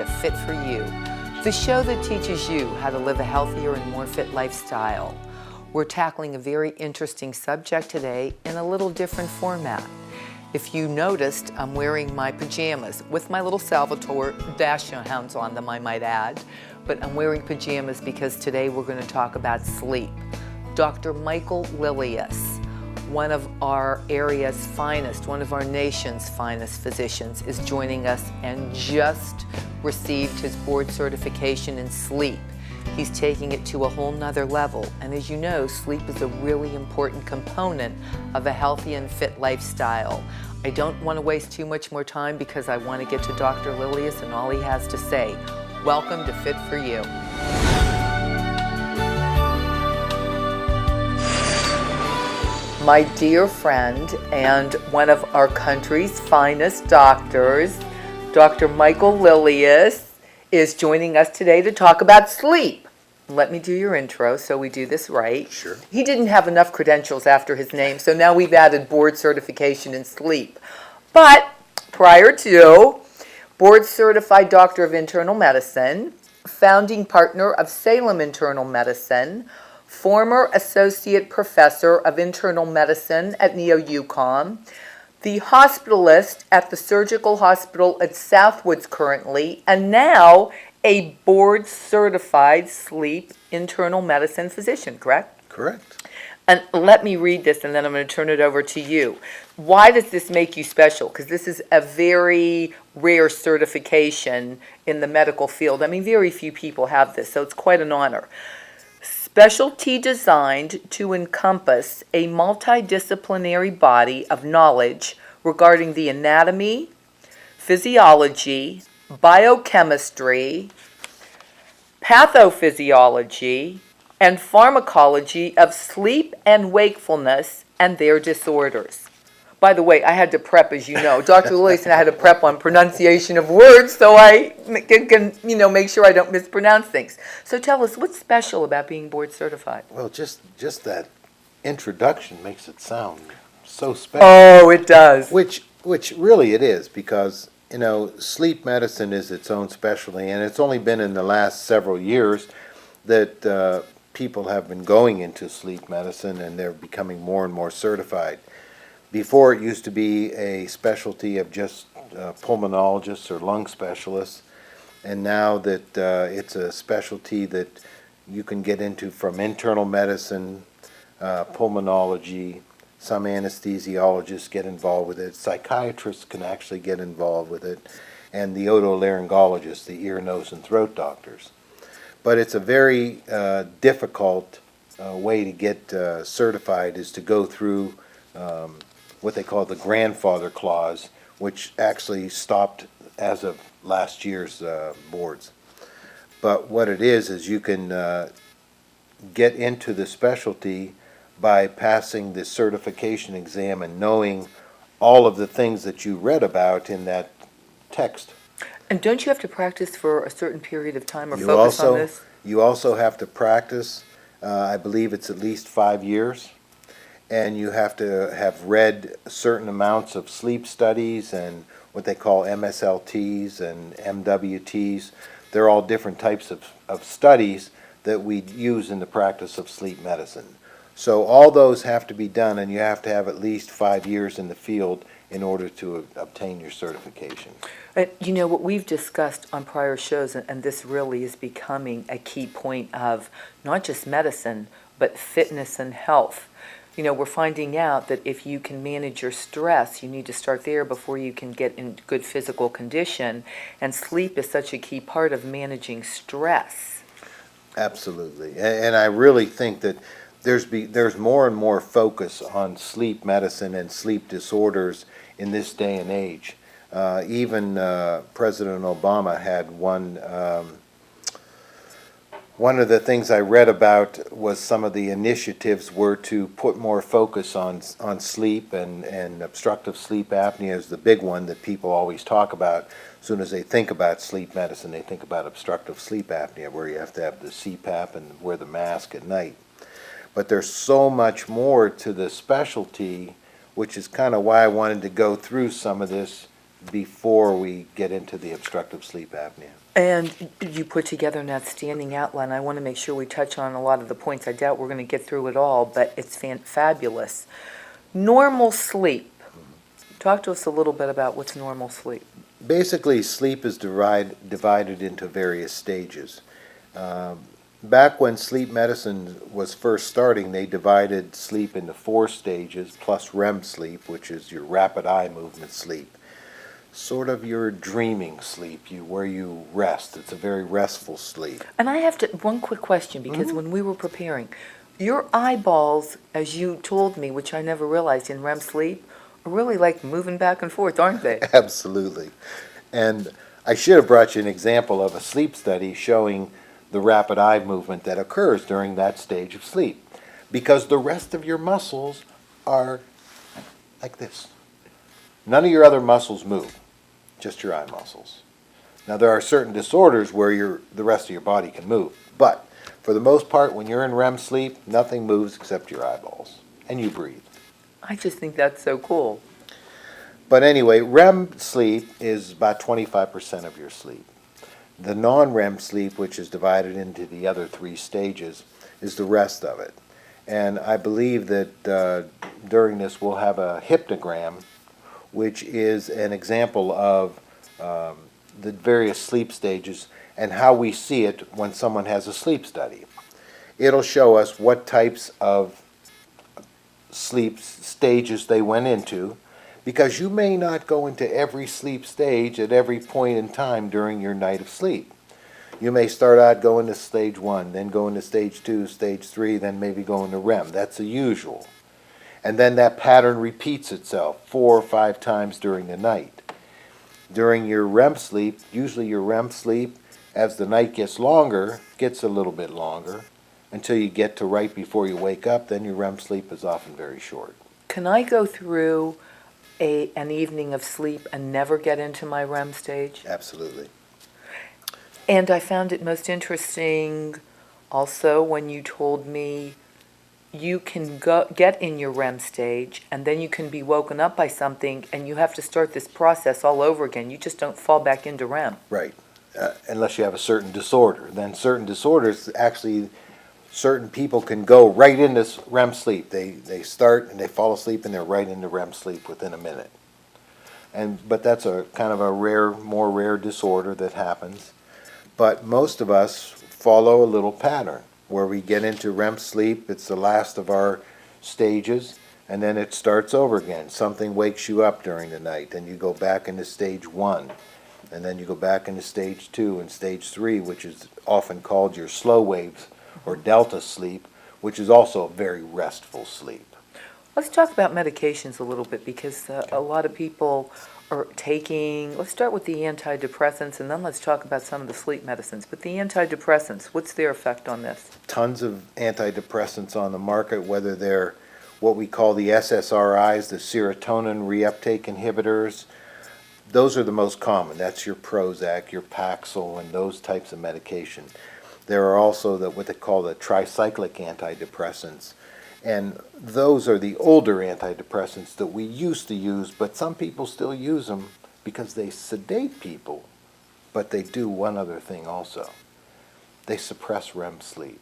to Fit for You, the show that teaches you how to live a healthier and more fit lifestyle. We're tackling a very interesting subject today in a little different format. If you noticed, I'm wearing my pajamas with my little Salvatore dachshunds on them, I might add. But I'm wearing pajamas because today we're going to talk about sleep. Dr. Michael Lileus, one of our area's finest, one of our nation's finest physicians, is joining us and just received his board certification in sleep. He's taking it to a whole nother level. And as you know, sleep is a really important component of a healthy and fit lifestyle. I don't want to waste too much more time because I want to get to Dr. Lileus and all he has to say. Welcome to Fit for You. My dear friend and one of our country's finest doctors, Dr. Michael Lileus, is joining us today to talk about sleep. Let me do your intro so we do this right. Sure. He didn't have enough credentials after his name, so now we've added board certification in sleep. But prior to, board certified doctor of internal medicine, founding partner of Salem Internal Medicine, former associate professor of internal medicine at Neo-UConn, the hospitalist at the surgical hospital at Southwoods currently, and now a board certified sleep internal medicine physician, correct? Correct. And let me read this and then I'm going to turn it over to you. Why does this make you special? Because this is a very rare certification in the medical field. I mean, very few people have this, so it's quite an honor. Specialty designed to encompass a multidisciplinary body of knowledge regarding the anatomy, physiology, biochemistry, pathophysiology, and pharmacology of sleep and wakefulness and their disorders. By the way, I had to prep, as you know. Dr. Lileus and I had to prep on pronunciation of words so I can make sure I don't mispronounce things. So tell us, what's special about being board certified? Well, just that introduction makes it sound so special. Oh, it does. Which really it is, because sleep medicine is its own specialty, and it's only been in the last several years that people have been going into sleep medicine, and they're becoming more and more certified. Before, it used to be a specialty of just pulmonologists or lung specialists, and now that it's a specialty that you can get into from internal medicine, pulmonology. Some anesthesiologists get involved with it. Psychiatrists can actually get involved with it, and the otolaryngologists, the ear, nose, and throat doctors. But it's a very difficult way to get certified, is to go through what they call the grandfather clause, which actually stopped as of last year's boards. But what it is you can get into the specialty by passing the certification exam and knowing all of the things that you read about in that text. And don't you have to practice for a certain period of time or focus on this? You also have to practice, I believe it's at least 5 years, and you have to have read certain amounts of sleep studies and what they call MSLTs and MWTs. They're all different types of studies that we use in the practice of sleep medicine. So all those have to be done, and you have to have at least 5 years in the field in order to obtain your certification. What we've discussed on prior shows, and this really is becoming a key point of not just medicine, but fitness and health. We're finding out that if you can manage your stress, you need to start there before you can get in good physical condition, and sleep is such a key part of managing stress. Absolutely, and I really think that there's more and more focus on sleep medicine and sleep disorders in this day and age. Even President Obama had one of the things I read about was some of the initiatives were to put more focus on sleep, and obstructive sleep apnea is the big one that people always talk about. As soon as they think about sleep medicine, they think about obstructive sleep apnea, where you have to have the CPAP and wear the mask at night. But there's so much more to the specialty, which is kind of why I wanted to go through some of this before we get into the obstructive sleep apnea. And you put together an outstanding outline. I want to make sure we touch on a lot of the points. I doubt we're going to get through it all, but it's fabulous. Normal sleep. Talk to us a little bit about what's normal sleep. Basically, sleep is divided into various stages. Back when sleep medicine was first starting, they divided sleep into 4 stages, plus REM sleep, which is your rapid eye movement sleep. Sort of your dreaming sleep, where you rest. It's a very restful sleep. And I have one quick question, because when we were preparing, your eyeballs, as you told me, which I never realized in REM sleep, are really like moving back and forth, aren't they? Absolutely. And I should have brought you an example of a sleep study showing the rapid eye movement that occurs during that stage of sleep, because the rest of your muscles are like this. None of your other muscles move, just your eye muscles. Now, there are certain disorders where the rest of your body can move, but for the most part, when you're in REM sleep, nothing moves except your eyeballs, and you breathe. I just think that's so cool. But anyway, REM sleep is about 25% of your sleep. The non-REM sleep, which is divided into the other 3 stages, is the rest of it. And I believe that during this we'll have a hypnogram, which is an example of the various sleep stages and how we see it when someone has a sleep study. It'll show us what types of sleep stages they went into, because you may not go into every sleep stage at every point in time during your night of sleep. You may start out going to stage 1, then go into stage 2, stage 3, then maybe go into REM. That's the usual. And then that pattern repeats itself 4 or 5 times during the night. During your REM sleep, usually your REM sleep, as the night gets longer, gets a little bit longer, until you get to right before you wake up. Then your REM sleep is often very short. Can I go through an evening of sleep and never get into my REM stage? Absolutely. And I found it most interesting also when you told me you can get in your REM stage and then you can be woken up by something and you have to start this process all over again. You just don't fall back into REM. Right. Unless you have a certain disorder. Then certain disorders, actually, certain people can go right into REM sleep. They start and they fall asleep and they're right into REM sleep within a minute. But that's a kind of a more rare disorder that happens. But most of us follow a little pattern where we get into REM sleep. It's the last of our stages, and then it starts over again. Something wakes you up during the night, then you go back into stage 1, and then you go back into stage 2 and stage 3, which is often called your slow wave or delta sleep, which is also a very restful sleep. Let's talk about medications a little bit, because a lot of people are taking, let's start with the antidepressants and then let's talk about some of the sleep medicines. But the antidepressants, what's their effect on this? Tons of antidepressants on the market, whether they're what we call the SSRIs, the serotonin reuptake inhibitors. Those are the most common. That's your Prozac, your Paxil, and those types of medication. There are also what they call the tricyclic antidepressants. And those are the older antidepressants that we used to use, but some people still use them because they sedate people. But they do one other thing also. They suppress REM sleep.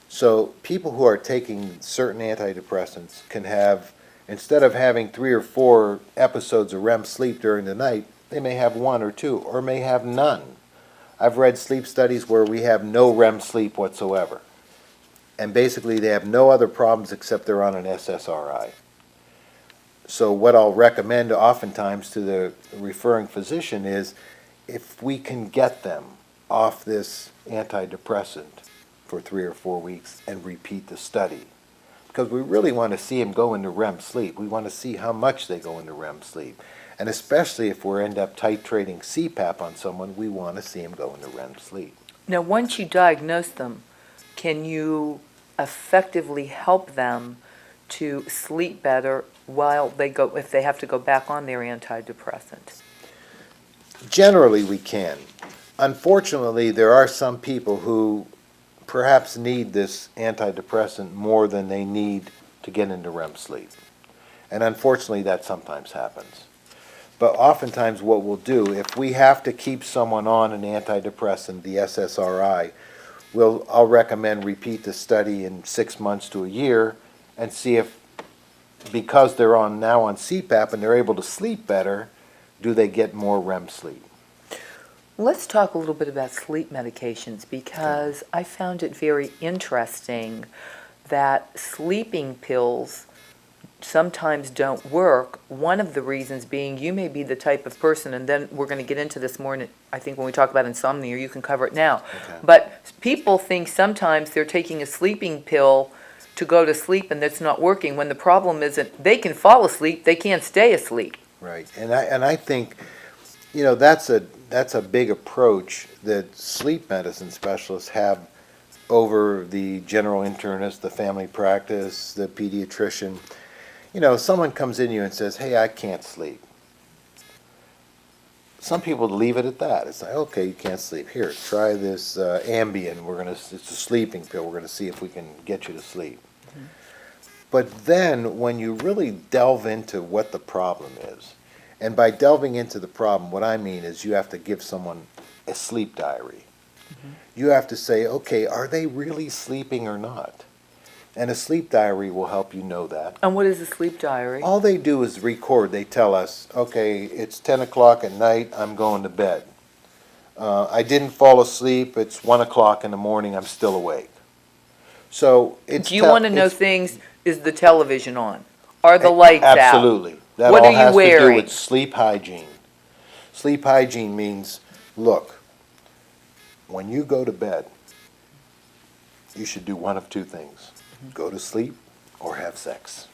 So people who are taking certain antidepressants can have, instead of having 3 or 4 episodes of REM sleep during the night, they may have 1 or 2, or may have none. I've read sleep studies where we have no REM sleep whatsoever. And basically they have no other problems except they're on an SSRI. So what I'll recommend oftentimes to the referring physician is, if we can get them off this antidepressant for 3 or 4 weeks and repeat the study. Because we really want to see them go into REM sleep. We want to see how much they go into REM sleep. And especially if we end up titrating CPAP on someone, we want to see them go into REM sleep. Now, once you diagnose them, can you effectively help them to sleep better while they go, if they have to go back on their antidepressant? Generally, we can. Unfortunately, there are some people who perhaps need this antidepressant more than they need to get into REM sleep. And unfortunately, that sometimes happens. But oftentimes what we'll do, if we have to keep someone on an antidepressant, the SSRI, I'll recommend repeat the study in 6 months to a year and see if, because they're now on CPAP and they're able to sleep better, do they get more REM sleep? Let's talk a little bit about sleep medications, because I found it very interesting that sleeping pills sometimes don't work. One of the reasons being, you may be the type of person, and then we're going to get into this more, I think, when we talk about insomnia, or you can cover it now. Okay. But people think sometimes they're taking a sleeping pill to go to sleep and that's not working, when the problem isn't they can fall asleep, they can't stay asleep. Right, and I think, that's a big approach that sleep medicine specialists have over the general internist, the family practice, the pediatrician. Someone comes in you and says, "Hey, I can't sleep." Some people leave it at that. It's like, "Okay, you can't sleep. Here, try this Ambien. It's a sleeping pill. We're gonna see if we can get you to sleep." Mm-hmm. But then, when you really delve into what the problem is, and by delving into the problem, what I mean is you have to give someone a sleep diary. Mm-hmm. You have to say, okay, are they really sleeping or not? And a sleep diary will help you know that. And what is a sleep diary? All they do is record. They tell us, okay, it's 10 o'clock at night, I'm going to bed. I didn't fall asleep, it's 1 o'clock in the morning, I'm still awake. So it's... Do you want to know things, is the television on? Are the lights out? Absolutely. That What all are you has to do wearing? with sleep hygiene. Sleep hygiene means, look, when you go to bed, you should do one of two things. Go to sleep or have sex.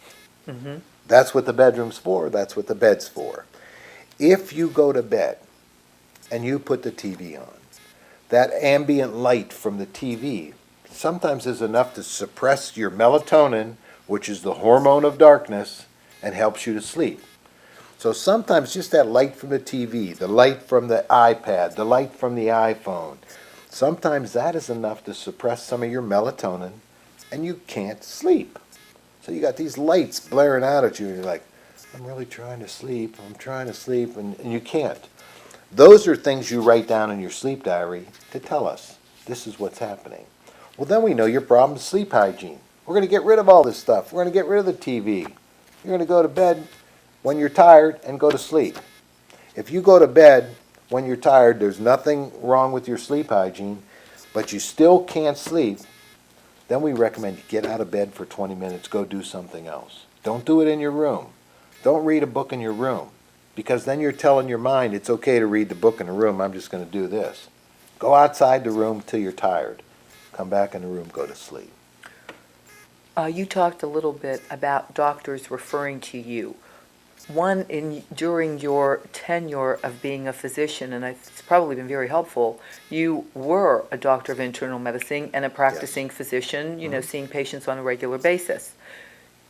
Mm-hmm. That's what the bedroom's for. That's what the bed's for. If you go to bed and you put the TV on, that ambient light from the TV sometimes is enough to suppress your melatonin, which is the hormone of darkness, and helps you to sleep. So sometimes just that light from the TV, the light from the iPad, the light from the iPhone, sometimes that is enough to suppress some of your melatonin, and you can't sleep. So you got these lights blaring out at you, and you're like, I'm really trying to sleep, and you can't. Those are things you write down in your sleep diary to tell us, this is what's happening. Well, then we know your problem is sleep hygiene. We're going to get rid of all this stuff. We're going to get rid of the TV. You're going to go to bed when you're tired and go to sleep. If you go to bed when you're tired, there's nothing wrong with your sleep hygiene, but you still can't sleep, then we recommend you get out of bed for 20 minutes, go do something else. Don't do it in your room. Don't read a book in your room, because then you're telling your mind it's okay to read the book in the room, I'm just going to do this. Go outside the room till you're tired. Come back in the room, go to sleep. You talked a little bit about doctors referring to you. During your tenure of being a physician, and it's probably been very helpful, you were a doctor of internal medicine and a practicing physician, seeing patients on a regular basis.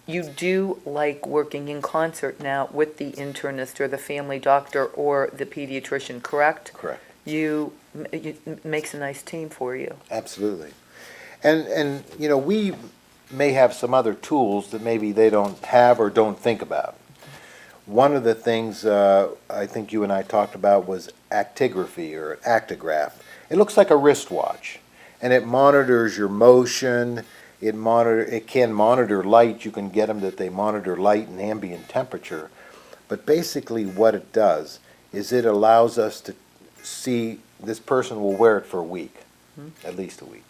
You do like working in concert now with the internist or the family doctor or the pediatrician, correct? Correct. It makes a nice team for you. Absolutely. And we may have some other tools that maybe they don't have or don't think about. One of the things I think you and I talked about was actigraphy or actigraph. It looks like a wristwatch, and it monitors your motion. It can monitor light. You can get them that they monitor light and ambient temperature. But basically what it does is it allows us to see, this person will wear it for a week, at least a week.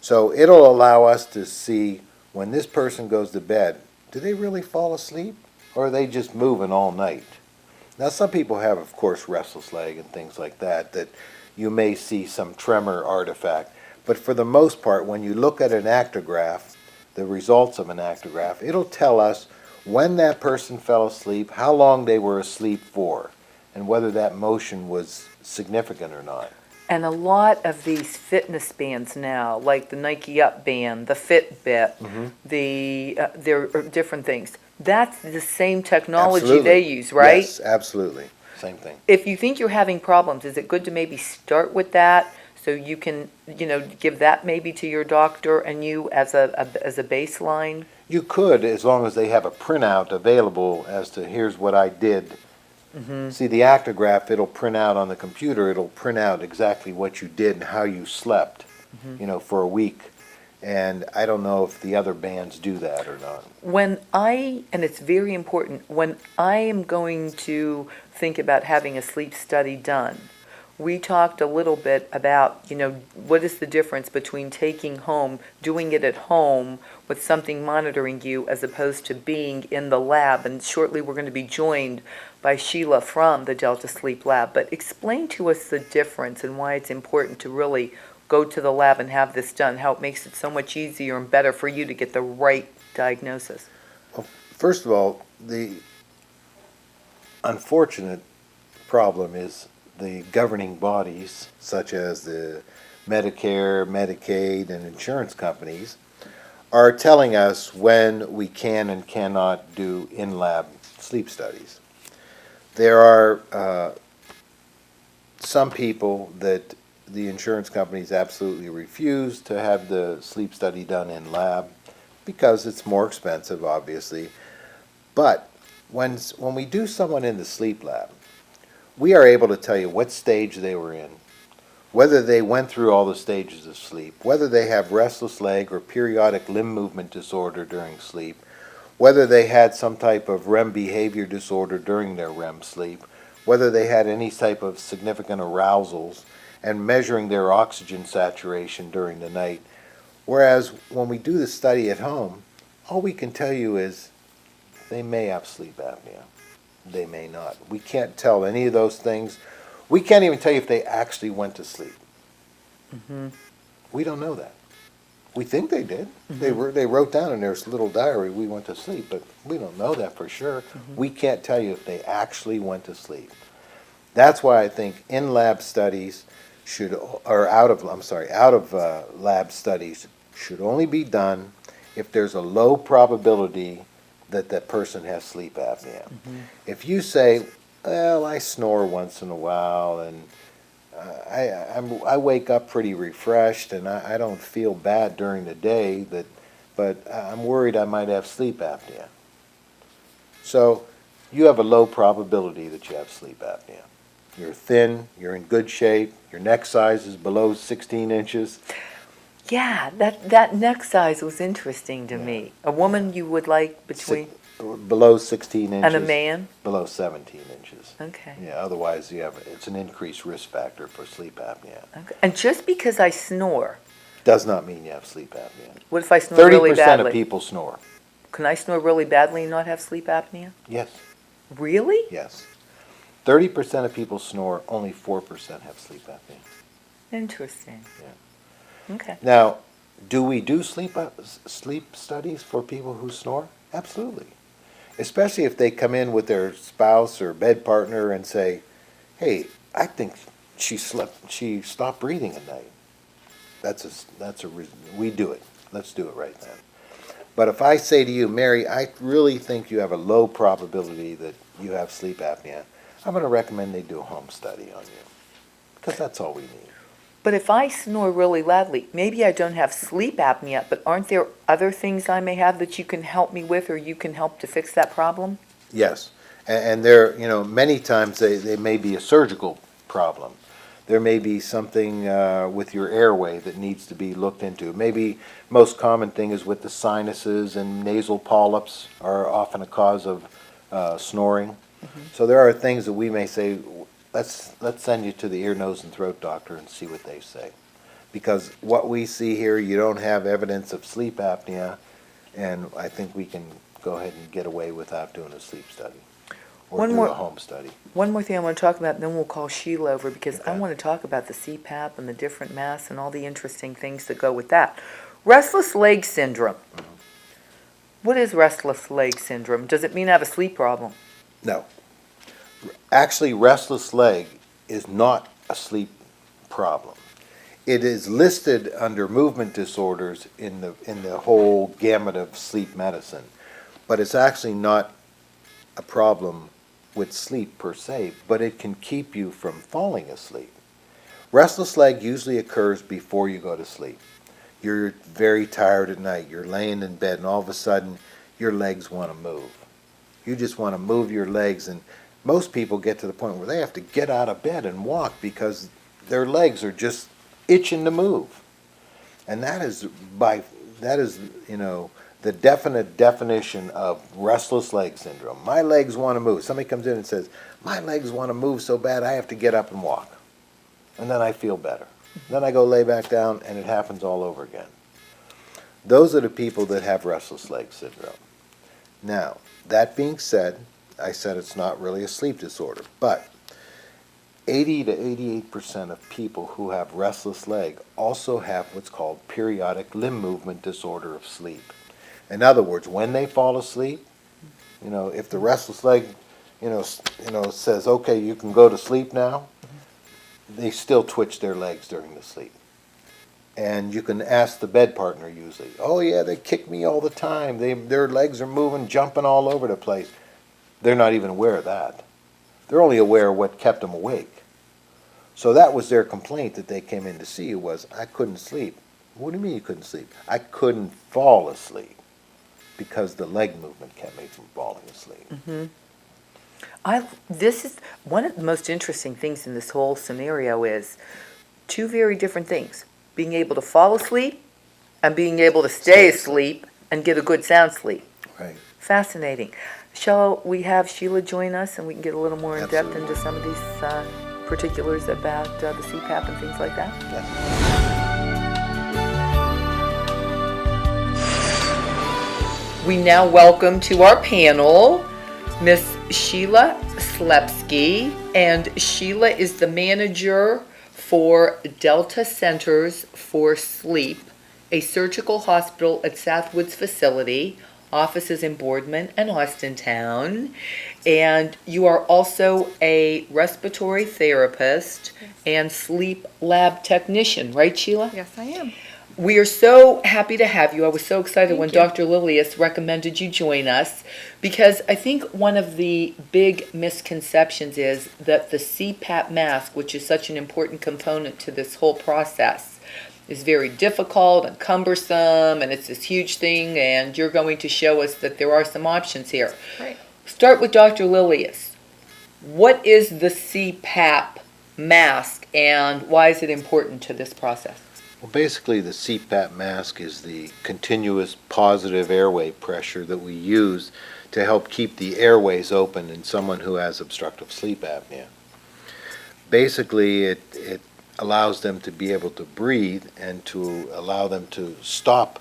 So it'll allow us to see when this person goes to bed, do they really fall asleep? Or are they just moving all night? Now, some people have, of course, restless leg and things like that you may see some tremor artifact. But for the most part, when you look at an actigraph, the results of an actigraph, it'll tell us when that person fell asleep, how long they were asleep for, and whether that motion was significant or not. And a lot of these fitness bands now, like the Nike Up band, the Fitbit, there are different things. That's the same technology Absolutely. they use, right? Yes, absolutely. Same thing. If you think you're having problems, is it good to maybe start with that so you can, give that maybe to your doctor and you as a baseline? You could, as long as they have a printout available as to here's what I did See, the actigraph, it'll print out on the computer, it'll print out exactly what you did and how you slept, for a week. And I don't know if the other bands do that or not. And it's very important, when I am going to think about having a sleep study done, we talked a little bit about, what is the difference between doing it at home with something monitoring you as opposed to being in the lab. And shortly we're going to be joined by Sheila from the Delta Sleep Lab. But explain to us the difference and why it's important to really go to the lab and have this done, how it makes it so much easier and better for you to get the right diagnosis. Well, first of all, the unfortunate problem is the governing bodies, such as the Medicare, Medicaid, and insurance companies, are telling us when we can and cannot do in-lab sleep studies. There are some people that the insurance companies absolutely refuse to have the sleep study done in lab because it's more expensive, obviously. But when we do someone in the sleep lab, we are able to tell you what stage they were in, whether they went through all the stages of sleep, whether they have restless leg or periodic limb movement disorder during sleep, whether they had some type of REM behavior disorder during their REM sleep, whether they had any type of significant arousals, and measuring their oxygen saturation during the night. Whereas when we do the study at home, all we can tell you is they may have sleep apnea. They may not. We can't tell any of those things. We can't even tell you if they actually went to sleep. We don't know that. We think they did. They wrote down in their little diary, we went to sleep, but we don't know that for sure. We can't tell you if they actually went to sleep. That's why I think in-lab studies out of lab studies should only be done if there's a low probability that that person has sleep apnea. If you say, well, I snore once in a while and I wake up pretty refreshed and I don't feel bad during the day, but I'm worried I might have sleep apnea. So you have a low probability that you have sleep apnea. You're thin, you're in good shape, your neck size is below 16 inches. Yeah, that neck size was interesting to me. A woman you would like between? Below 16 inches. And a man? Below 17 inches. Okay. Yeah, otherwise it's an increased risk factor for sleep apnea. Okay. And just because I snore. Does not mean you have sleep apnea. What if I snore really badly? 30% of people snore. Can I snore really badly and not have sleep apnea? Yes. Really? Yes. 30% of people snore, only 4% have sleep apnea. Interesting. Yeah. Okay. Now, do we do sleep studies for people who snore? Absolutely. Especially if they come in with their spouse or bed partner and say, hey, I think she stopped breathing at night. That's a reason. We do it. Let's do it right then. But if I say to you, Mary, I really think you have a low probability that you have sleep apnea, I'm going to recommend they do a home study on you, because that's all we need. But if I snore really loudly, maybe I don't have sleep apnea, but aren't there other things I may have that you can help me with or you can help to fix that problem? Yes. And there, many times they may be a surgical problem. There may be something with your airway that needs to be looked into. Maybe most common thing is with the sinuses, and nasal polyps are often a cause of snoring. So there are things that we may say, let's send you to the ear, nose, and throat doctor and see what they say. Because what we see here, you don't have evidence of sleep apnea, and I think we can go ahead and get away without doing a sleep study or a home study. One more thing I want to talk about, and then we'll call Sheila over, because Okay. I want to talk about the CPAP and the different masks and all the interesting things that go with that. Restless leg syndrome. What is restless leg syndrome? Does it mean I have a sleep problem? No. Actually, restless leg is not a sleep problem. It is listed under movement disorders in the whole gamut of sleep medicine, but it's actually not a problem with sleep per se, but it can keep you from falling asleep. Restless leg usually occurs before you go to sleep. You're very tired at night, you're laying in bed, and all of a sudden your legs want to move. You just want to move your legs, and most people get to the point where they have to get out of bed and walk because their legs are just itching to move. And that is, the definite definition of restless leg syndrome. My legs want to move. Somebody comes in and says, my legs want to move so bad I have to get up and walk. And then I feel better. Then I go lay back down and it happens all over again. Those are the people that have restless leg syndrome. Now, that being said, I said it's not really a sleep disorder, but 80 to 88% of people who have restless leg also have what's called periodic limb movement disorder of sleep. In other words, when they fall asleep, if the restless leg, says, okay, you can go to sleep now, they still twitch their legs during the sleep. And you can ask the bed partner usually, oh yeah, they kick me all the time. Their legs are moving, jumping all over the place. They're not even aware of that. They're only aware of what kept them awake. So that was their complaint that they came in to see you was, I couldn't sleep. What do you mean you couldn't sleep? I couldn't fall asleep because the leg movement kept me from falling asleep. Mm-hmm. This is one of the most interesting things in this whole scenario is two very different things. Being able to fall asleep and being able to stay asleep and get a good sound sleep. Right. Fascinating. Shall we have Sheila join us and we can get a little more in depth into some of these particulars about the CPAP and things like that? Yes. We now welcome to our panel Miss Sheila Slepski, and Sheila is the manager for Delta Centers for Sleep, a surgical hospital at Southwoods facility, offices in Boardman and Austintown, and you are also a respiratory therapist and sleep lab technician, right, Sheila? Yes, I am. We are so happy to have you. I was so excited Thank when you. Dr. Lileus recommended you join us because I think one of the big misconceptions is that the CPAP mask, which is such an important component to this whole process, is very difficult and cumbersome, and it's this huge thing, and you're going to show us that there are some options here. Right. Start with Dr. Lileus. What is the CPAP mask, and why is it important to this process? Well, basically the CPAP mask is the continuous positive airway pressure that we use to help keep the airways open in someone who has obstructive sleep apnea. Basically, it allows them to be able to breathe and to allow them to stop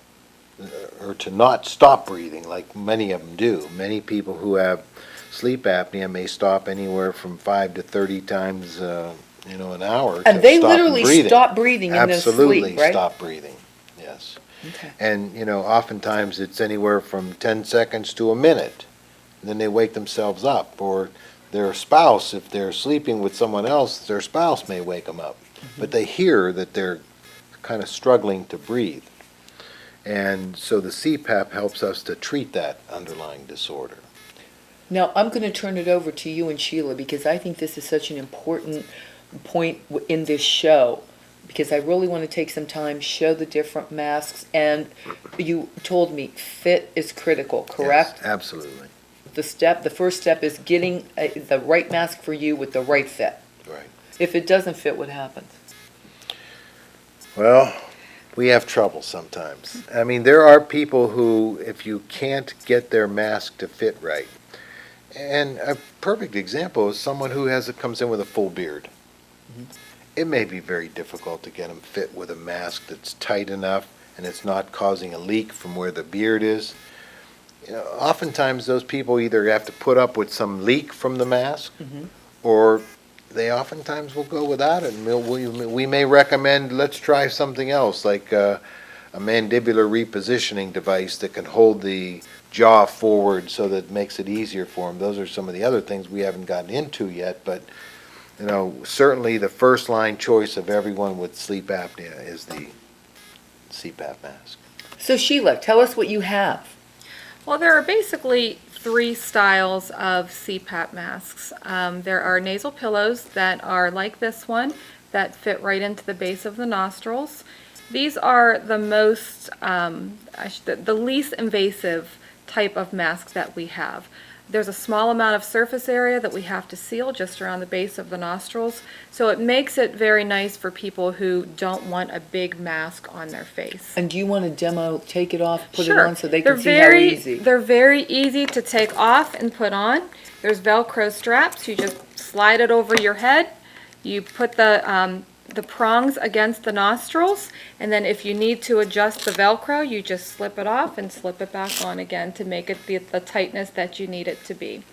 or to not stop breathing like many of them do. Many people who have sleep apnea may stop anywhere from 5 to 30 times an hour. And they literally stop breathing in their sleep, Absolutely right? stop breathing, yes. Okay. And, oftentimes it's anywhere from 10 seconds to a minute. And then they wake themselves up. Or their spouse, if they're sleeping with someone else, their spouse may wake them up. Mm-hmm. But they hear that they're kind of struggling to breathe. And so the CPAP helps us to treat that underlying disorder. Now, I'm going to turn it over to you and Sheila because I think this is such an important point in this show because I really want to take some time, show the different masks, and you told me fit is critical, correct? Yes, absolutely. The first step is getting the right mask for you with the right fit. Right. If it doesn't fit, what happens? Well, we have trouble sometimes. I mean, there are people who, if you can't get their mask to fit right, and a perfect example is someone who comes in with a full beard. Mm-hmm. It may be very difficult to get them fit with a mask that's tight enough and it's not causing a leak from where the beard is. Oftentimes those people either have to put up with some leak from the mask, mm-hmm. or they oftentimes will go without it. And we may recommend, let's try something else, like a mandibular repositioning device that can hold the jaw forward so that it makes it easier for them. Those are some of the other things we haven't gotten into yet, but certainly the first line choice of everyone with sleep apnea is the CPAP mask. So Sheila, tell us what you have. Well, there are basically three styles of CPAP masks. There are nasal pillows that are like this one that fit right into the base of the nostrils. These are the most, the least invasive type of mask that we have. There's a small amount of surface area that we have to seal just around the base of the nostrils. So it makes it very nice for people who don't want a big mask on their face. And do you want to demo, take it off, put Sure. it on so they They're can see how easy? They're very easy to take off and put on. There's Velcro straps. You just slide it over your head. You put the prongs against the nostrils, and then if you need to adjust the Velcro, you just slip it off and slip it back on again to make it the tightness that you need it to be.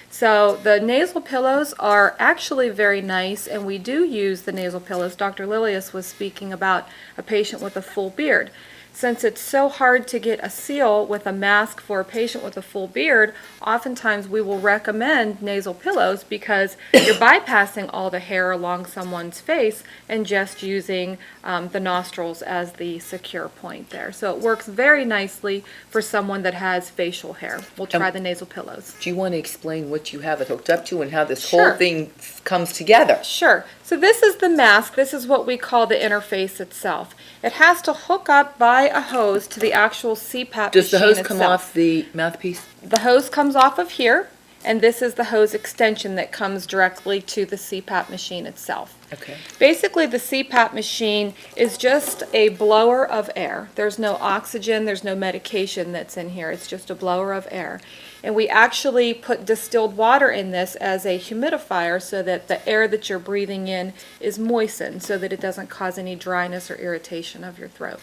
So the nasal pillows are actually very nice, and we do use the nasal pillows. Dr. Lileus was speaking about a patient with a full beard. Since it's so hard to get a seal with a mask for a patient with a full beard, oftentimes we will recommend nasal pillows because you're bypassing all the hair along someone's face and just using the nostrils as the secure point there. So it works very nicely for someone that has facial hair. We'll try the nasal pillows. Do you want to explain what you have it hooked up to and how this Sure. whole thing comes together? Sure. So this is the mask. This is what we call the interface itself. It has to hook up by a hose to the actual CPAP Does the machine hose come itself. off the mouthpiece? The hose comes off of here, and this is the hose extension that comes directly to the CPAP machine itself. Okay. Basically, the CPAP machine is just a blower of air. There's no oxygen, there's no medication that's in here. It's just a blower of air. And we actually put distilled water in this as a humidifier so that the air that you're breathing in is moistened so that it doesn't cause any dryness or irritation of your throat.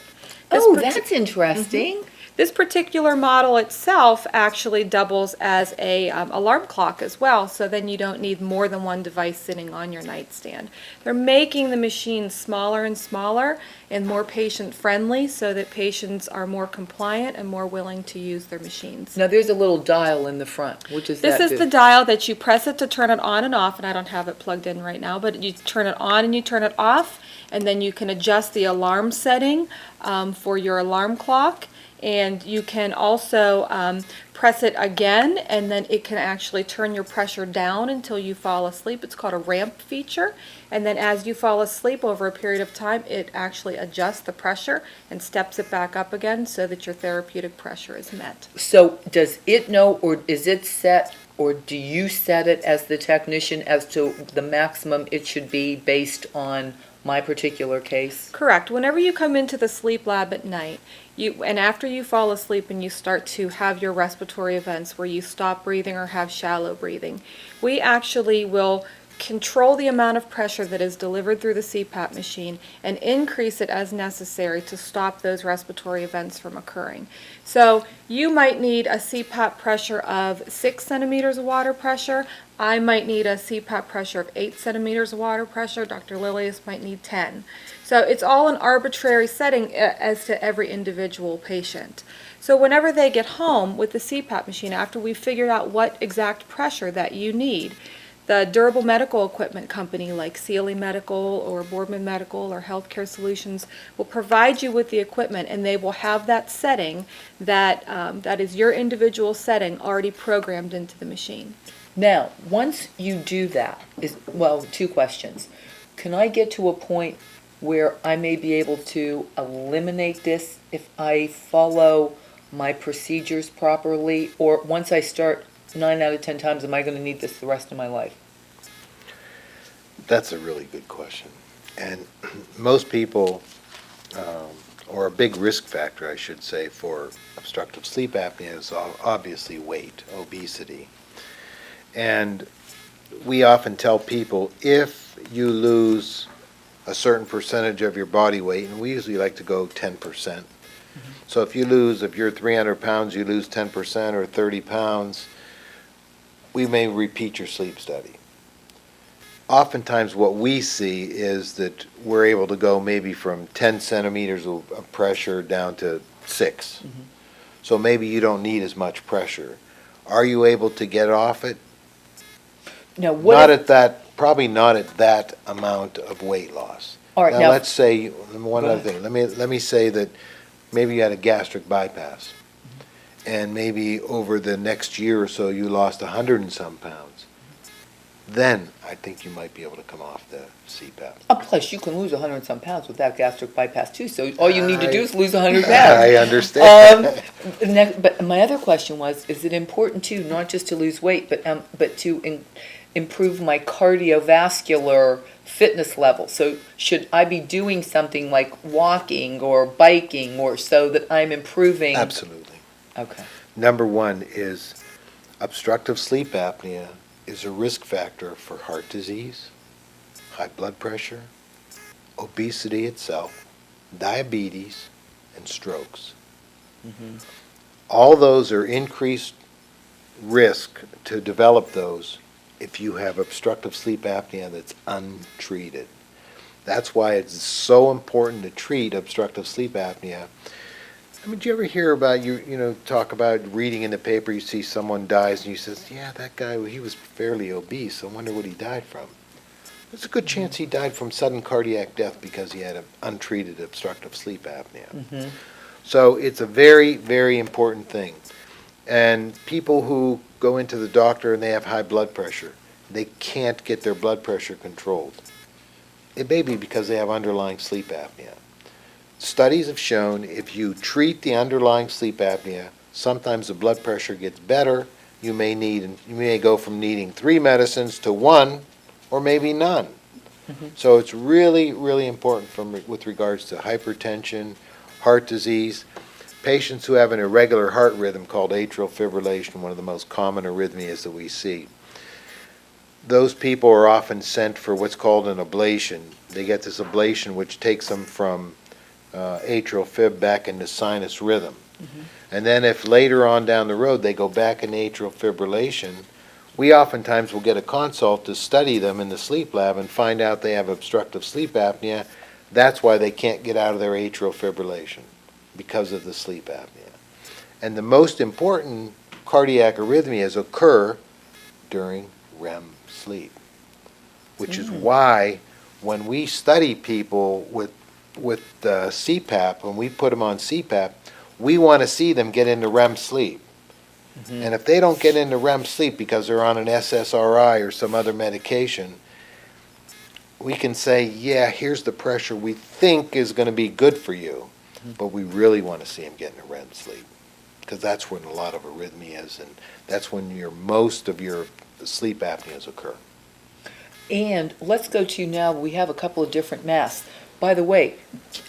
Oh, that's interesting. This particular model itself actually doubles as a alarm clock as well, so then you don't need more than one device sitting on your nightstand. They're making the machine smaller and smaller and more patient-friendly so that patients are more compliant and more willing to use their machines. Now there's a little dial in the front. What does This that is do? the dial that you press it to turn it on and off, and I don't have it plugged in right now, but you turn it on and you turn it off, and then you can adjust the alarm setting for your alarm clock. And you can also press it again, and then it can actually turn your pressure down until you fall asleep. It's called a ramp feature. And then as you fall asleep over a period of time, it actually adjusts the pressure and steps it back up again so that your therapeutic pressure is met. So does it know, or is it set, or do you set it as the technician as to the maximum it should be based on my particular case? Correct. Whenever you come into the sleep lab at night, and after you fall asleep and you start to have your respiratory events where you stop breathing or have shallow breathing, we actually will control the amount of pressure that is delivered through the CPAP machine and increase it as necessary to stop those respiratory events from occurring. So you might need a CPAP pressure of 6 centimeters of water pressure. I might need a CPAP pressure of 8 centimeters of water pressure. Dr. Lileus might need 10. So it's all an arbitrary setting as to every individual patient. So whenever they get home with the CPAP machine, after we've figured out what exact pressure that you need, the durable medical equipment company like Sealy Medical or Boardman Medical or Healthcare Solutions will provide you with the equipment, and they will have that setting that is your individual setting already programmed into the machine. Now, once you do that, well, two questions. Can I get to a point where I may be able to eliminate this if I follow my procedures properly? Or once I start 9 out of 10 times, am I going to need this the rest of my life? That's a really good question. And most people, or a big risk factor, I should say, for obstructive sleep apnea is obviously weight, obesity. And we often tell people if you lose a certain percentage of your body weight, and we usually like to go 10%. So if you're 300 pounds, you lose 10% or 30 pounds, we may repeat your sleep study. Oftentimes what we see is that we're able to go maybe from 10 centimeters of pressure down to 6. Mm-hmm. So maybe you don't need as much pressure. Are you able to get off it? Now, Probably not at that amount of weight loss. All right, now let's say one other thing. Let me say that maybe you had a gastric bypass, and maybe over the next year or so you lost 100 and some pounds. then I think you might be able to come off the CPAP. Plus, you can lose 100 and some pounds without gastric bypass too. So all you need to do is lose 100 pounds. I understand. But my other question was: is it important too, not just to lose weight, but to improve my cardiovascular fitness level? So should I be doing something like walking or biking, or so that I'm improving? Absolutely. Okay. Number one is obstructive sleep apnea is a risk factor for heart disease, high blood pressure, obesity itself, diabetes, and strokes. Mm-hmm. All those are increased risk to develop those if you have obstructive sleep apnea that's untreated. That's why it's so important to treat obstructive sleep apnea. I mean, do you ever hear about, talk about reading in the paper, you see someone dies and you says, yeah, that guy, he was fairly obese, I wonder what he died from. There's a good chance he died from sudden cardiac death because he had an untreated obstructive sleep apnea. Mm-hmm. So it's a very, very important thing. And people who go into the doctor and they have high blood pressure, they can't get their blood pressure controlled. It may be because they have underlying sleep apnea. Studies have shown if you treat the underlying sleep apnea, sometimes the blood pressure gets better. You may go from needing 3 medicines to 1 or maybe none. Mm-hmm. So it's really, really important with regards to hypertension, heart disease. Patients who have an irregular heart rhythm called atrial fibrillation, one of the most common arrhythmias that we see. Those people are often sent for what's called an ablation. They get this ablation which takes them from atrial fib back into sinus rhythm. Mm-hmm. And then if later on down the road they go back into atrial fibrillation, we oftentimes will get a consult to study them in the sleep lab and find out they have obstructive sleep apnea. That's why they can't get out of their atrial fibrillation, because of the sleep apnea. And the most important cardiac arrhythmias occur during REM sleep, which is why when we study people with CPAP, when we put them on CPAP, we want to see them get into REM sleep. Mm-hmm. And if they don't get into REM sleep because they're on an SSRI or some other medication, we can say, yeah, here's the pressure we think is going to be good for you, but we really want to see them get into REM sleep, because that's when a lot of arrhythmias, and that's when most of your sleep apneas occur. And let's go to now, we have a couple of different masks. By the way,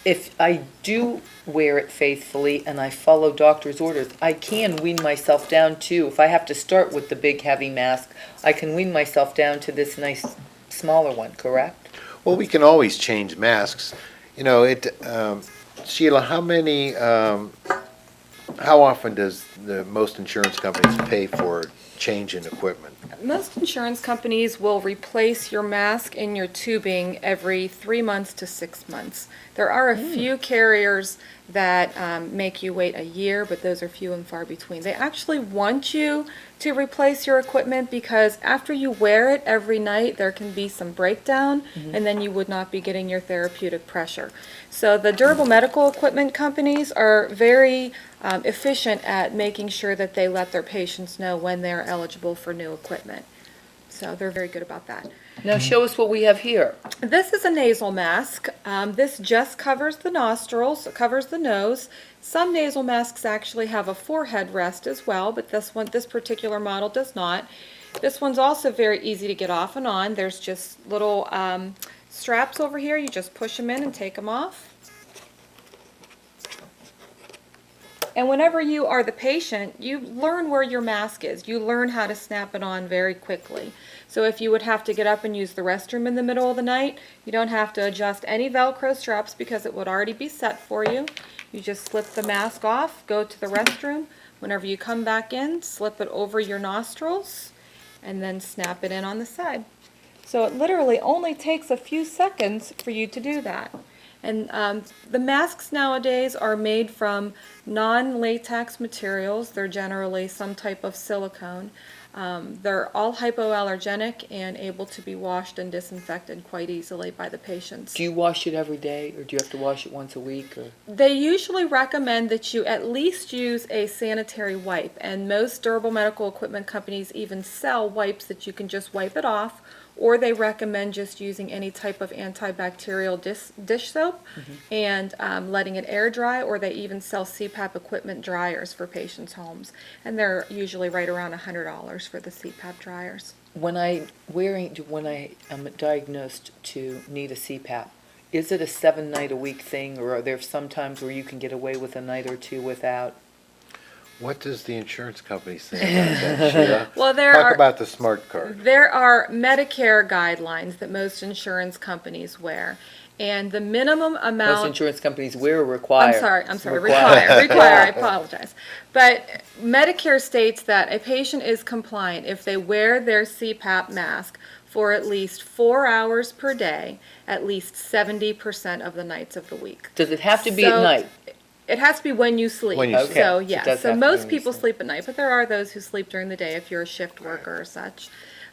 if I do wear it faithfully and I follow doctor's orders, I can wean myself down too. If I have to start with the big heavy mask, I can wean myself down to this nice smaller one, correct? Well, we can always change masks. Sheila, how often does most insurance companies pay for change in equipment? Most insurance companies will replace your mask and your tubing every 3 months to 6 months. There are a few carriers that make you wait a year, but those are few and far between. They actually want you to replace your equipment because after you wear it every night, there can be some breakdown, and then you would not be getting your therapeutic pressure. So the durable medical equipment companies are very efficient at making sure that they let their patients know when they're eligible for new equipment. So they're very good about that. Now show us what we have here. This is a nasal mask. This just covers the nostrils, it covers the nose. Some nasal masks actually have a forehead rest as well, but this particular model does not. This one's also very easy to get off and on. There's just little straps over here. You just push them in and take them off. And whenever you are the patient, you learn where your mask is. You learn how to snap it on very quickly. So if you would have to get up and use the restroom in the middle of the night, you don't have to adjust any Velcro straps because it would already be set for you. You just slip the mask off, go to the restroom. Whenever you come back in, slip it over your nostrils, and then snap it in on the side. So it literally only takes a few seconds for you to do that. And the masks nowadays are made from non-latex materials. They're generally some type of silicone. They're all hypoallergenic and able to be washed and disinfected quite easily by the patients. Do you wash it every day, or do you have to wash it once a week? Or? They usually recommend that you at least use a sanitary wipe, and most durable medical equipment companies even sell wipes that you can just wipe it off, or they recommend just using any type of antibacterial dish soap and letting it air dry, or they even sell CPAP equipment dryers for patients' homes, and they're usually right around $100 for the CPAP dryers. When I am diagnosed to need a CPAP, is it a 7-night-a-week thing, or are there some times where you can get away with a night or two without? What does the insurance company say about that, Sheila? Well, Talk about the smart card. There are Medicare guidelines that most insurance companies wear, and the minimum amount. Most insurance companies wear or require? I'm sorry, require, I apologize. But Medicare states that a patient is compliant if they wear their CPAP mask for at least 4 hours per day, at least 70% of the nights of the week. Does it have to be at night? It has to be when you sleep. When you sleep. So, Okay. yeah. So it does So have to be most when you people sleep. sleep at night, but there are those who sleep during the day if you're a shift worker or such.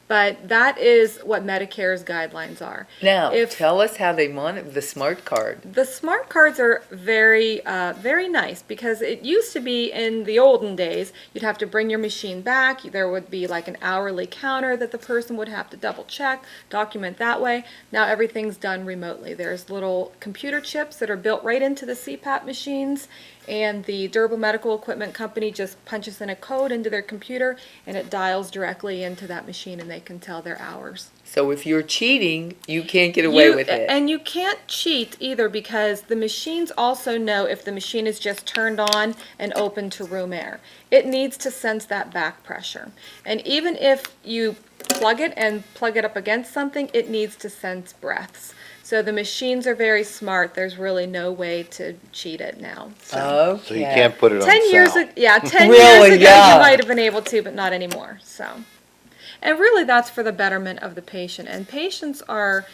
But that is what Medicare's guidelines are. Now, If- tell us how they monitor the smart card. The smart cards are very, very nice, because it used to be in the olden days, you'd have to bring your machine back. There would be like an hourly counter that the person would have to double check, document that way. Now everything's done remotely. There's little computer chips that are built right into the CPAP machines, and the durable medical equipment company just punches in a code into their computer, and it dials directly into that machine, and they can tell their hours. So if you're cheating, you can't get away with it. And you can't cheat either, because the machines also know if the machine is just turned on and open to room air. It needs to sense that back pressure. And even if you plug it up against something, it needs to sense breaths. So the machines are very smart. There's really no way to cheat it now. Okay. So you can't put it on 10 years sale. ago, yeah, 10 Really? years ago Yeah. you might have been able to, but not anymore. So, and really that's for the betterment of the patient. And patients are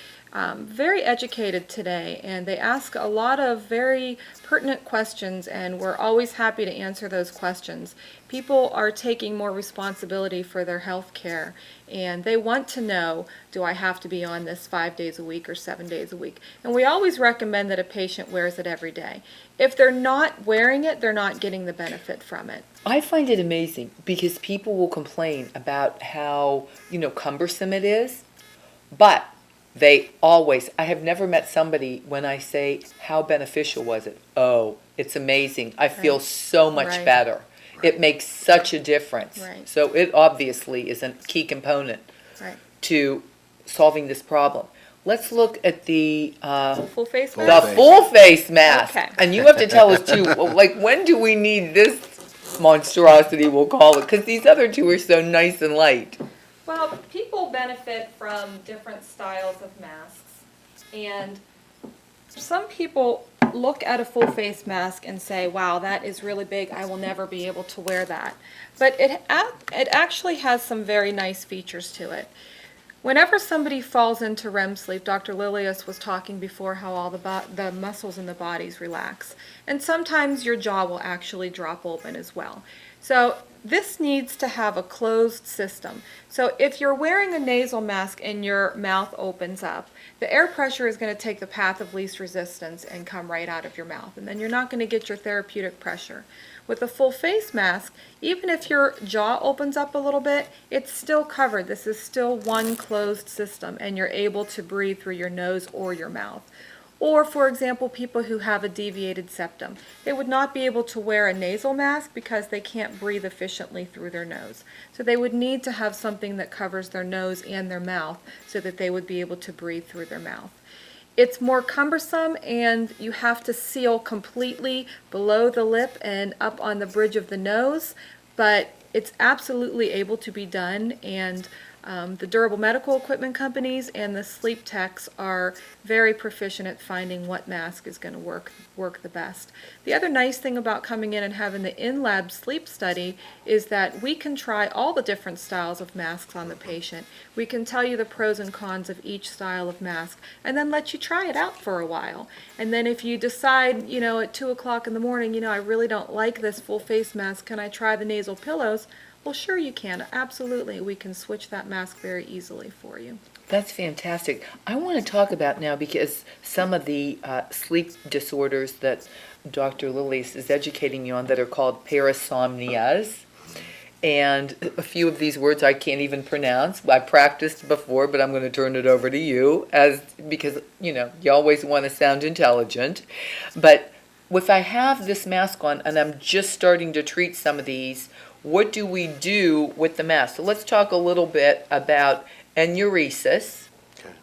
very educated today, and they ask a lot of very pertinent questions, and we're always happy to answer those questions. People are taking more responsibility for their health care, and they want to know, do I have to be on this 5 days a week or 7 days a week? And we always recommend that a patient wears it every day. If they're not wearing it, they're not getting the benefit from it. I find it amazing because people will complain about how, cumbersome it is, but I have never met somebody when I say, how beneficial was it? Oh, it's amazing. I feel so much Right. better. It makes such a difference. Right. So it obviously is a key component Right. to solving this problem. Let's look at the Full face Full mask? the full face mask. Okay. And you have to tell us too, when do we need this monstrosity, we'll call it? Because these other two are so nice and light. Well, people benefit from different styles of masks, and some people look at a full face mask and say, wow, that is really big, I will never be able to wear that. But it actually has some very nice features to it. Whenever somebody falls into REM sleep, Dr. Lileus was talking before how all the muscles in the bodies relax. And sometimes your jaw will actually drop open as well. So this needs to have a closed system. So if you're wearing a nasal mask and your mouth opens up, the air pressure is going to take the path of least resistance and come right out of your mouth. And then you're not going to get your therapeutic pressure. With a full face mask, even if your jaw opens up a little bit, it's still covered. This is still one closed system, and you're able to breathe through your nose or your mouth. Or, for example, people who have a deviated septum. They would not be able to wear a nasal mask because they can't breathe efficiently through their nose. So they would need to have something that covers their nose and their mouth so that they would be able to breathe through their mouth. It's more cumbersome, and you have to seal completely below the lip and up on the bridge of the nose, but it's absolutely able to be done, and The durable medical equipment companies and the sleep techs are very proficient at finding what mask is going to work the best. The other nice thing about coming in and having the in-lab sleep study is that we can try all the different styles of masks on the patient. We can tell you the pros and cons of each style of mask and then let you try it out for a while. And then if you decide, at 2 o'clock in the morning, I really don't like this full face mask, can I try the nasal pillows? Well, sure you can. Absolutely. We can switch that mask very easily for you. That's fantastic. I want to talk about now, because some of the sleep disorders that Dr. Lileus is educating you on that are called parasomnias, and a few of these words I can't even pronounce. I practiced before, but I'm going to turn it over to you because you always want to sound intelligent. But if I have this mask on and I'm just starting to treat some of these, what do we do with the mask? So let's talk a little bit about enuresis. Okay.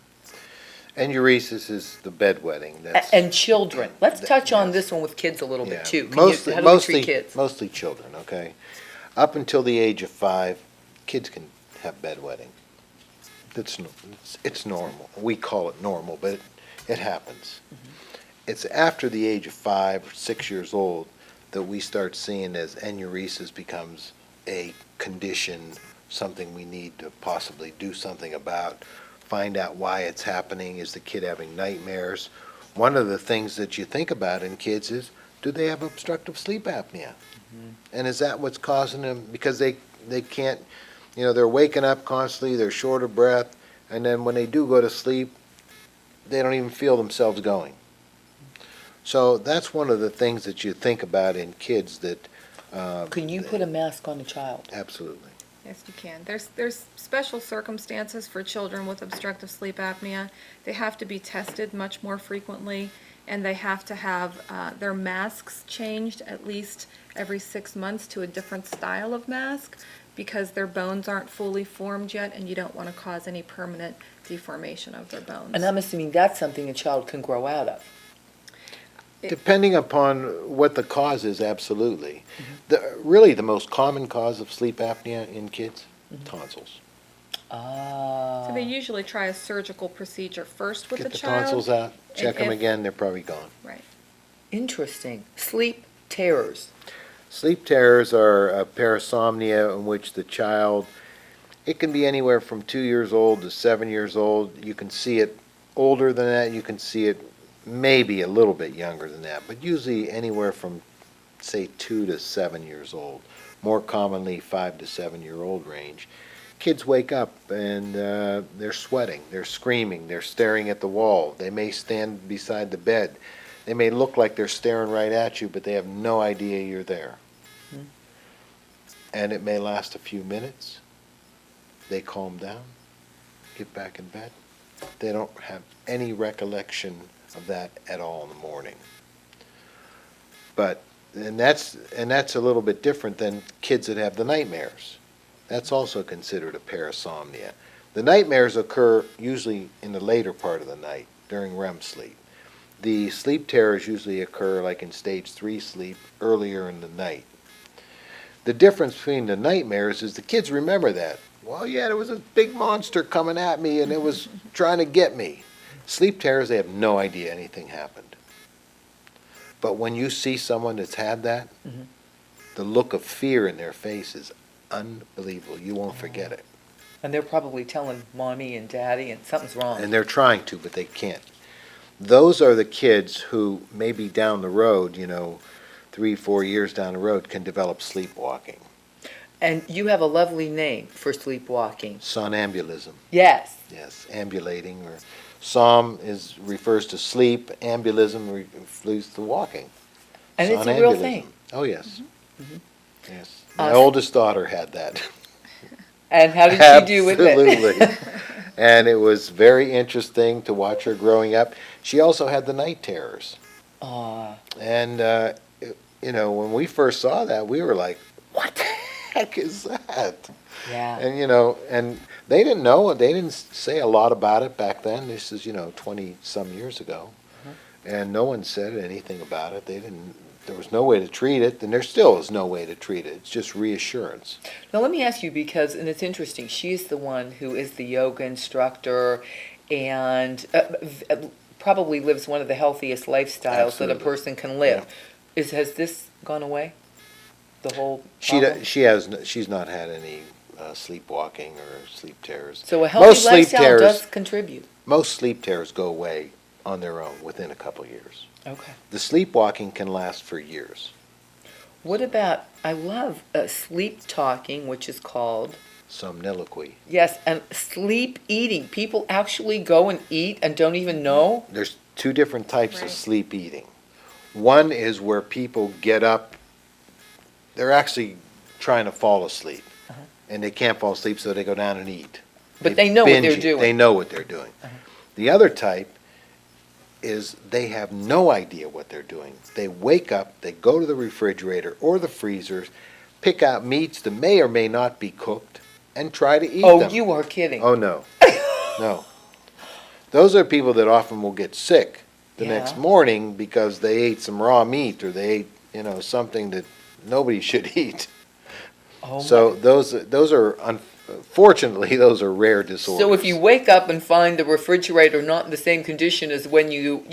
Enuresis is the bedwetting. And children. Let's touch on yes. this one with kids a little bit too. Mostly, how do we treat kids? Mostly children, okay? Up until the age of 5, kids can have bedwetting. It's normal. We call it normal, but it happens. Mm-hmm. It's after the age of 5 or 6 years old that we start seeing as enuresis becomes a condition, something we need to possibly do something about, find out why it's happening. Is the kid having nightmares? One of the things that you think about in kids is, do they have obstructive sleep apnea? Mm-hmm. And is that what's causing them? Because they can't, they're waking up constantly, they're short of breath, and then when they do go to sleep, they don't even feel themselves going. So that's one of the things that you think about in kids that... Can you put a mask on a child? Absolutely. Yes, you can. There's special circumstances for children with obstructive sleep apnea. They have to be tested much more frequently, and they have to have their masks changed at least every 6 months to a different style of mask, because their bones aren't fully formed yet, and you don't want to cause any permanent deformation of their bones. And I'm assuming that's something a child can grow out of. Depending upon what the cause is, absolutely. Mm-hmm. Really, the most common cause of sleep apnea in kids, tonsils. So they usually try a surgical procedure first with the child. Get the tonsils out, check them again, they're probably gone. Right. Interesting. Sleep terrors. Sleep terrors are a parasomnia in which the child, it can be anywhere from 2 years old to 7 years old. You can see it older than that, you can see it maybe a little bit younger than that, but usually anywhere from, say, 2 to 7 years old. More commonly, 5 to 7 year old range. Kids wake up and they're sweating, they're screaming, they're staring at the wall. They may stand beside the bed. They may look like they're staring right at you, but they have no idea you're there. Mm-hmm. And it may last a few minutes. They calm down, get back in bed. They don't have any recollection of that at all in the morning. And that's a little bit different than kids that have the nightmares. That's also considered a parasomnia. The nightmares occur usually in the later part of the night during REM sleep. The sleep terrors usually occur like in stage 3 sleep earlier in the night. The difference between the nightmares is the kids remember that. Well, yeah, there was a big monster coming at me and it was trying to get me. Sleep terrors, they have no idea anything happened. But when you see someone that's had that, the look of fear in their face is unbelievable. You won't forget it. And they're probably telling mommy and daddy and something's wrong. And they're trying to, but they can't. Those are the kids who maybe down the road, 3-4 years down the road, can develop sleepwalking. And you have a lovely name for sleepwalking. Somnambulism. Yes. Yes, ambulating, or som refers to sleep, ambulism refers to walking. And it's a real thing. Oh, yes. Mm-hmm. Yes. My Awesome. oldest daughter had that. And how did you do with it? Absolutely. And it was very interesting to watch her growing up. She also had the night terrors. And, when we first saw that, we were like, what the heck is that? Yeah. And, and they didn't know. They didn't say a lot about it back then. This is, 20-some years ago. And no one said anything about it. They didn't there was no way to treat it, and there still is no way to treat it. It's just reassurance. Now, let me ask you, because, and it's interesting, she's the one who is the yoga instructor and probably lives one of the healthiest lifestyles that a Absolutely. person can live. Has this gone away? The whole She problem? she's not had any sleepwalking or sleep terrors. So a healthy lifestyle does contribute. Most sleep terrors go away on their own within a couple years. Okay. The sleepwalking can last for years. What about, I love sleep talking, which is called, Somniloquy. yes, and sleep eating. People actually go and eat and don't even know? There's two different types Right. of sleep eating. One is where people get up, they're actually trying to fall asleep, and they can't fall asleep, so they go down and eat. But they know what binge they're eat. doing. They know what they're doing. The other type is they have no idea what they're doing. They wake up, they go to the refrigerator or the freezers, pick out meats that may or may not be cooked, and try to eat them. Oh, you are kidding. Oh, no. No. Those are people that often will get sick the next Yeah. morning because they ate some raw meat or they ate, something that nobody should eat. Oh, So my. those are, unfortunately, those are rare disorders. So if you wake up and find the refrigerator not in the same condition as when you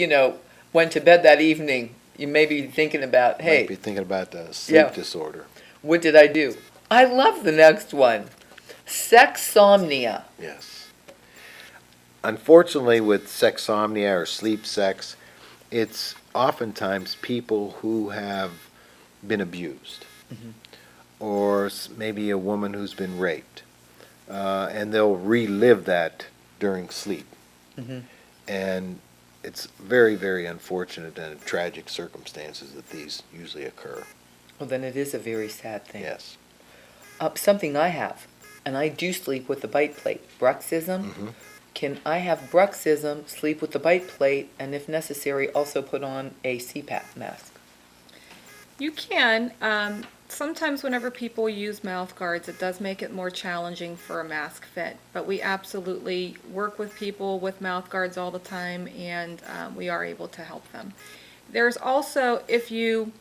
went to bed that evening, you may be thinking about, Might hey, be thinking about the sleep Yeah. disorder. what did I do? I love the next one. Sexsomnia. Yes. Unfortunately, with sexsomnia or sleep sex, it's oftentimes people who have been abused, or maybe a woman who's been raped, and they'll relive that during sleep. Mhm. And it's very, very unfortunate and tragic circumstances that these usually occur. Well, then it is a very sad thing. Yes. Something I have, and I do sleep with the bite plate. Bruxism. Mhm. Can I have bruxism, sleep with the bite plate, and if necessary, also put on a CPAP mask? You can. Sometimes whenever people use mouth guards, it does make it more challenging for a mask fit. But we absolutely work with people with mouth guards all the time, and we are able to help them. There's also, if you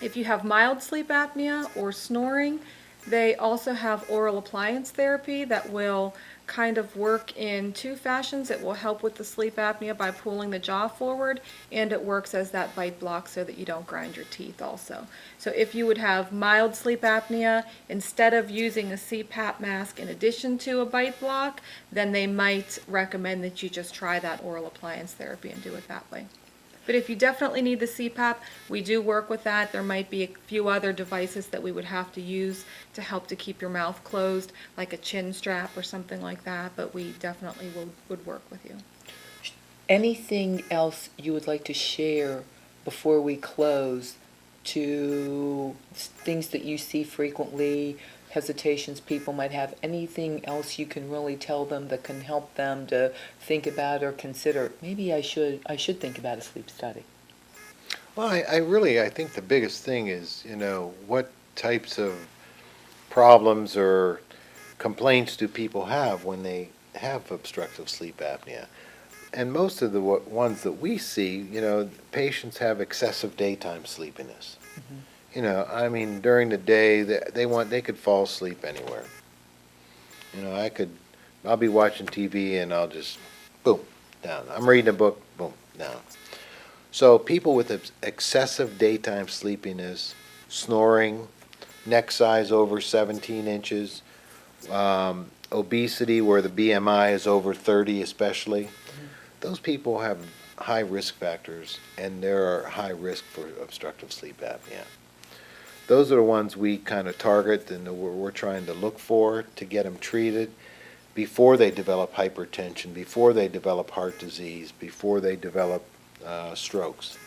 have mild sleep apnea or snoring, they also have oral appliance therapy that will kind of work in two fashions. It will help with the sleep apnea by pulling the jaw forward, and it works as that bite block so that you don't grind your teeth also. So if you would have mild sleep apnea, instead of using a CPAP mask in addition to a bite block, then they might recommend that you just try that oral appliance therapy and do it that way. But if you definitely need the CPAP, we do work with that. There might be a few other devices that we would have to use to help to keep your mouth closed, like a chin strap or something like that, but we definitely would work with you. Anything else you would like to share before we close to things that you see frequently, hesitations people might have? Anything else you can really tell them that can help them to think about or consider, maybe I should think about a sleep study? Well, I think the biggest thing is, what types of problems or complaints do people have when they have obstructive sleep apnea? And most of the ones that we see, patients have excessive daytime sleepiness. During the day, they could fall asleep anywhere. I'll be watching TV and I'll just, boom, down. I'm reading a book, boom, down. So people with excessive daytime sleepiness, snoring, neck size over 17 inches, obesity where the BMI is over 30 especially, those people have high risk factors, and there are high risk for obstructive sleep apnea. Those are the ones we kind of target and we're trying to look for to get them treated before they develop hypertension, before they develop heart disease, before they develop strokes.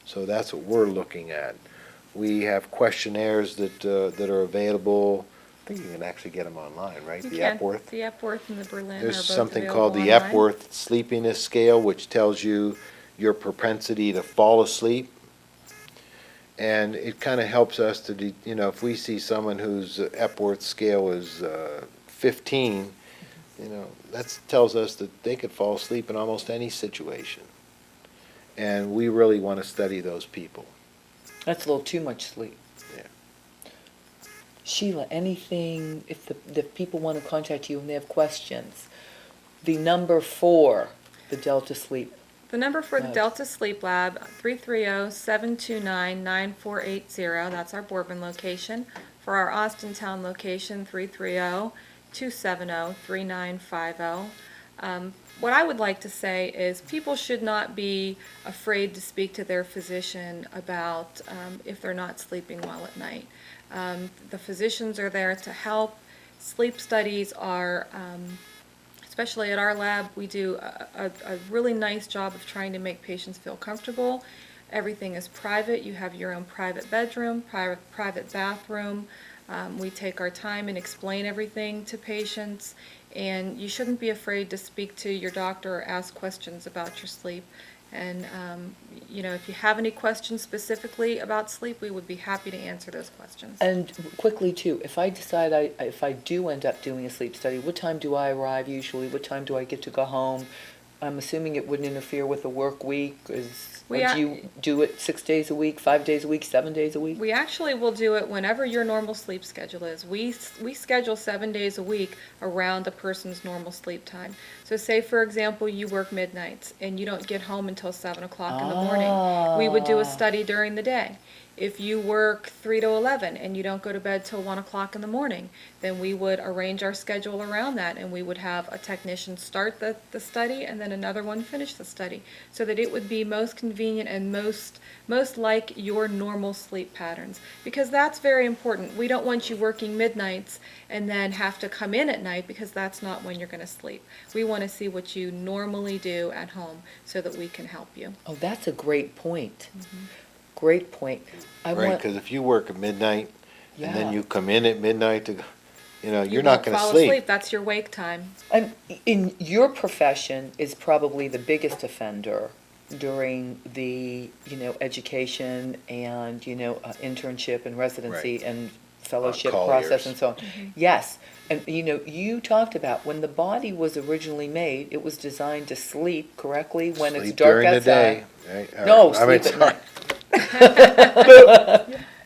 So that's what we're looking at. We have questionnaires that are available. I think you can actually get them online, right? You The can. Epworth. The Epworth and the Berlin are There's both something called the available online. Epworth Sleepiness Scale, which tells you your propensity to fall asleep. And it kind of helps us to, if we see someone whose Epworth scale is 15, that tells us that they could fall asleep in almost any situation. And we really want to study those people. That's a little too much sleep. Yeah. Sheila, anything, if people want to contact you and they have questions, the number for the Delta Sleep. The number for the Lab. Delta Sleep Lab, 330-729-9480. That's our Boardman location. For our Austintown location, 330-270-3950. What I would like to say is people should not be afraid to speak to their physician about if they're not sleeping well at night. The physicians are there to help. Sleep studies are, especially at our lab, we do a really nice job of trying to make patients feel comfortable. Everything is private. You have your own private bedroom, private bathroom. We take our time and explain everything to patients, and you shouldn't be afraid to speak to your doctor or ask questions about your sleep. And if you have any questions specifically about sleep, we would be happy to answer those questions. And quickly too, if I decide if I do end up doing a sleep study, what time do I arrive usually? What time do I get to go home? I'm assuming it wouldn't interfere with the work week. Do you do it 6 days a week, 5 days a week, 7 days a week? We actually will do it whenever your normal sleep schedule is. We schedule 7 days a week around a person's normal sleep time. So say, for example, you work midnights and you don't get home until 7 o'clock in the morning. We would do a study during the day. If you work 3 to 11 and you don't go to bed till 1 o'clock in the morning, then we would arrange our schedule around that, and we would have a technician start the study and then another one finish the study, so that it would be most convenient and most like your normal sleep patterns. Because that's very important. We don't want you working midnights and then have to come in at night, because that's not when you're going to sleep. We want to see what you normally do at home so that we can help you. Oh, that's a great point. Great point. Right, because if you work at midnight and Yeah. then you come in at midnight to, you're You not won't going to fall sleep. asleep. That's your wake time. And in your profession is probably the biggest offender during the education and internship and residency Right. and fellowship Call process years. and so on. Yes, and you talked about when the body was originally made, it was designed to sleep correctly when it's Sleep dark during the outside. day. Right? No, I mean, sleep at sorry. night.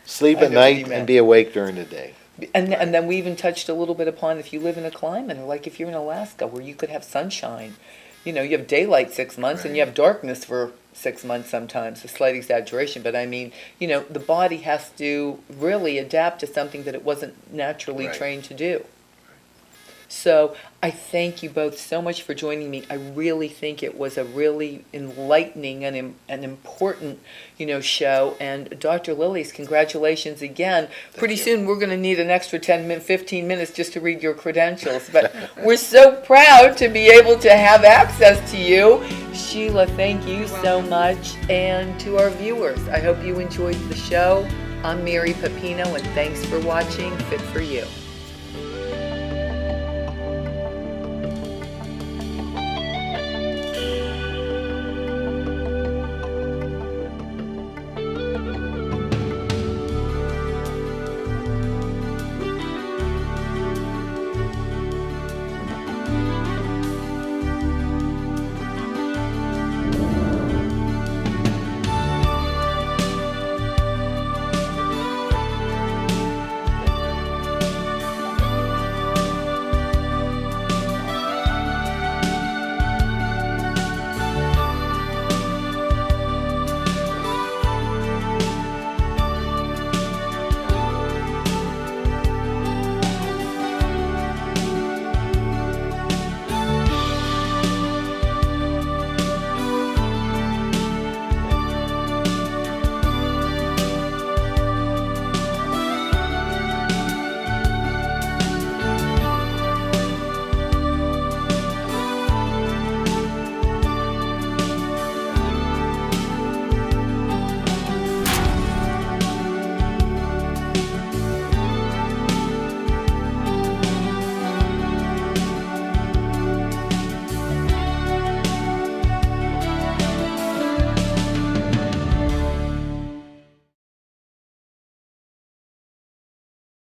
Sleep I at know what you night meant. and be awake during the day. And then we even touched a little bit upon if you live in a climate, or like if you're in Alaska where you could have sunshine. You have daylight 6 months and you have darkness for 6 months sometimes, a slight exaggeration, but I mean, the body has to really adapt to something that it wasn't naturally Right. trained to do. So I thank you both so much for joining me. I really think it was a really enlightening and an important, show. And Dr. Lileus, congratulations again. Pretty soon we're going to need an extra 15 minutes just to read your credentials. But we're so proud to be able to have access to you. Sheila, thank you so much. And to our viewers, I hope you enjoyed the show. I'm Mary Pepino, and thanks for watching Fit for You.